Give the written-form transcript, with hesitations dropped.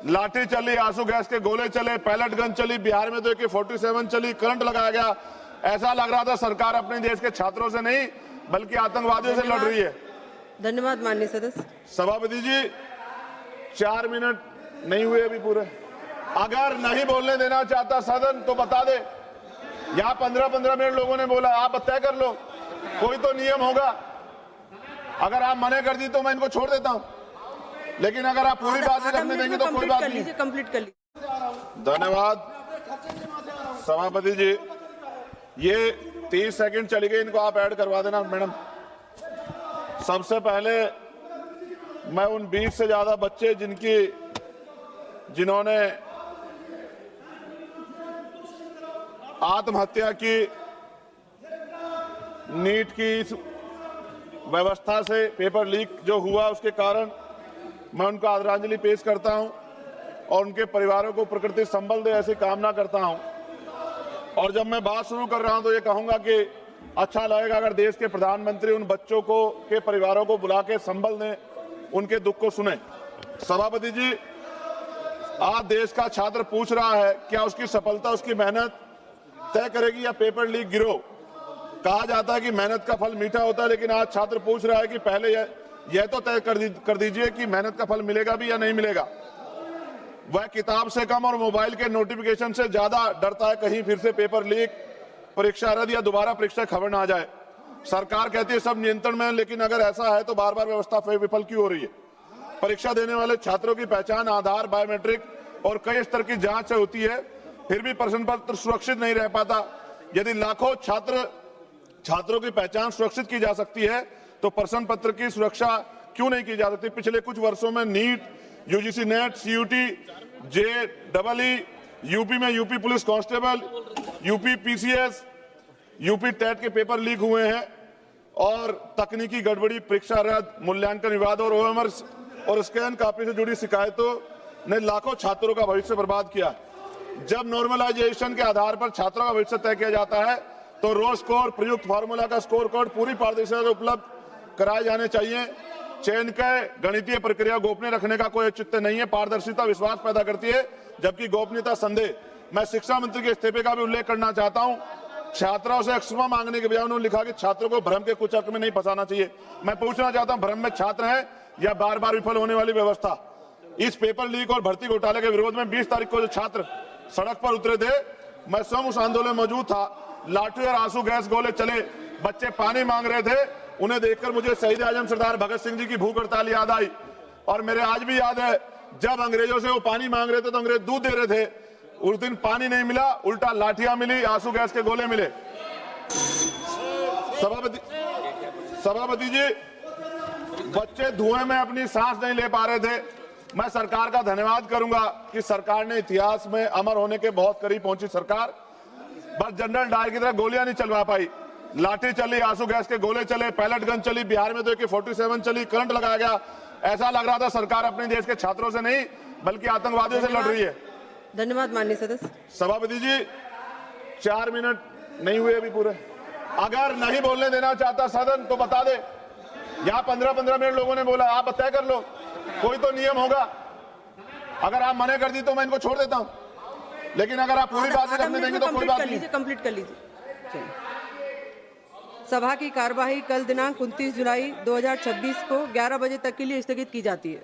लाठी चली, आंसू गैस के गोले चले, पैलेट गन चली, बिहार में तो AK-47 चली, करंट लगाया गया। ऐसा लग रहा था सरकार अपने देश के छात्रों से नहीं बल्कि आतंकवादियों से लड़ रही है। धन्यवाद माननीय सदस्य। सभापति जी 4 मिनट नहीं हुए अभी पूरे। अगर नहीं बोलने देना चाहता सदन तो बता दे। यहाँ 15-15 मिनट लोगों ने बोला, आप तय कर लो, कोई तो नियम होगा। अगर आप मना कर दी तो मैं इनको छोड़ देता हूँ, लेकिन अगर आप पूरी बात नहीं रखने देंगे तो कोई बात नहीं। कंप्लीट कर लीजिए। धन्यवाद सभापति जी। ये 30 सेकंड चली गई, इनको आप ऐड करवा देना मैडम। सबसे पहले मैं उन 20 से ज्यादा बच्चे जिन्होंने आत्महत्या की, नीट की इस व्यवस्था से पेपर लीक जो हुआ उसके कारण मैं उनको आदरांजलि पेश करता हूं और उनके परिवारों को प्रकृति संबल दे ऐसी कामना करता हूं। और जब मैं बात शुरू कर रहा हूं तो ये कहूंगा कि अच्छा लगेगा अगर देश के प्रधानमंत्री उन बच्चों को के परिवारों को बुला के संबल दें, उनके दुख को सुने। सभापति जी, आज देश का छात्र पूछ रहा है क्या उसकी सफलता उसकी मेहनत तय करेगी या पेपर लीक गिरोह। कहा जाता है कि मेहनत का फल मीठा होता है, लेकिन आज छात्र पूछ रहा है कि पहले यह तो तय कर दीजिए कि मेहनत का फल मिलेगा भी या नहीं मिलेगा। वह किताब से कम और मोबाइल के नोटिफिकेशन से ज्यादा डरता है कहीं फिर से पेपर लीक, परीक्षा रद्द या दोबारा परीक्षा खबर ना आ जाए। सरकार कहती है सब नियंत्रण में है, लेकिन अगर ऐसा है तो बार बार व्यवस्था विफल क्यों हो रही है। परीक्षा देने वाले छात्रों की पहचान आधार, बायोमेट्रिक और कई स्तर की जांच होती है, फिर भी प्रश्न पत्र सुरक्षित नहीं रह पाता। यदि लाखों छात्रों की पहचान सुरक्षित की जा सकती है तो प्रश्न पत्र की सुरक्षा क्यों नहीं की जा सकती। पिछले कुछ वर्षों में NEET, UGC NET, CUT, JEE, UP में UP police constable, UP PCS, UP TET के पेपर लीक हुए हैं और तकनीकी गड़बड़ी, परीक्षा रद्द, मूल्यांकन विवाद और OMR और स्कैन कॉपी से जुड़ी शिकायतों ने लाखों छात्रों का भविष्य बर्बाद किया। जब नॉर्मलाइजेशन के आधार पर छात्रों का भविष्य तय किया जाता है तो रो स्कोर, प्रयुक्त फार्मूला का स्कोर कार्ड पूरी पारदर्शिता से उपलब्ध कराए जाने चाहिए। चयन के गणितीय प्रक्रिया गोपनीय रखने का कोई औचित्य नहीं है। पारदर्शिता विश्वास पैदा करती है जबकि गोपनीयता संदेह। मैं शिक्षा मंत्री के इस्तीफे का भी उल्लेख करना चाहता हूं। छात्रों से क्षमा मांगने के बजाय उन्होंने लिखा कि छात्रों को भ्रम के कुचक्र में नहीं फंसाना चाहिए। मैं पूछना चाहता हूं, भ्रम में छात्र है या बार बार विफल होने वाली व्यवस्था। इस पेपर लीक और भर्ती घोटाले के विरोध में 20 तारीख को जो छात्र सड़क पर उतरे थे, मैं स्वयं उस आंदोलन में मौजूद था। लाठी और आंसू गैस गोले चले, बच्चे पानी मांग रहे थे। उन्हें देखकर मुझे शहीद आजम सरदार भगत सिंह जी की भूख हड़ताल याद आई। और मेरे आज भी याद है जब अंग्रेजों से वो पानी मांग रहे थे तो अंग्रेज दूध दे रहे थे। उस दिन पानी नहीं मिला, उल्टा लाठियां मिली, आंसू गैस के गोले मिले। सभापति जी, बच्चे धुएं में अपनी सांस नहीं ले पा रहे थे। मैं सरकार का धन्यवाद करूंगा कि सरकार ने इतिहास में अमर होने के बहुत करीब पहुंची। सरकार बस जनरल डायर की तरह गोलियां नहीं चलवा पाई। लाठी चली, आंसू गैस के गोले चले, पैलेट गन चली, बिहार में तो AK-47 चली, करंट लगाया गया। ऐसा लग रहा था सरकार अपने देश के छात्रों से नहीं बल्कि आतंकवादियों से लड़ रही है। धन्यवाद माननीय सदस्य। सभापति जी 4 मिनट नहीं हुए अभी पूरे। अगर नहीं बोलने देना चाहता सदन तो बता दे। यहाँ 15-15 मिनट लोगों ने बोला, आप तय कर लो, कोई तो नियम होगा। अगर आप मना कर दी तो मैं इनको छोड़ देता हूँ, लेकिन अगर आप पूरी बात नहीं रखने देंगे तो कोई बात नहीं। कंप्लीट कर लीजिए। सभा की कार्यवाही कल दिनांक 29 जुलाई 2026 को 11 बजे तक के लिए स्थगित की जाती है।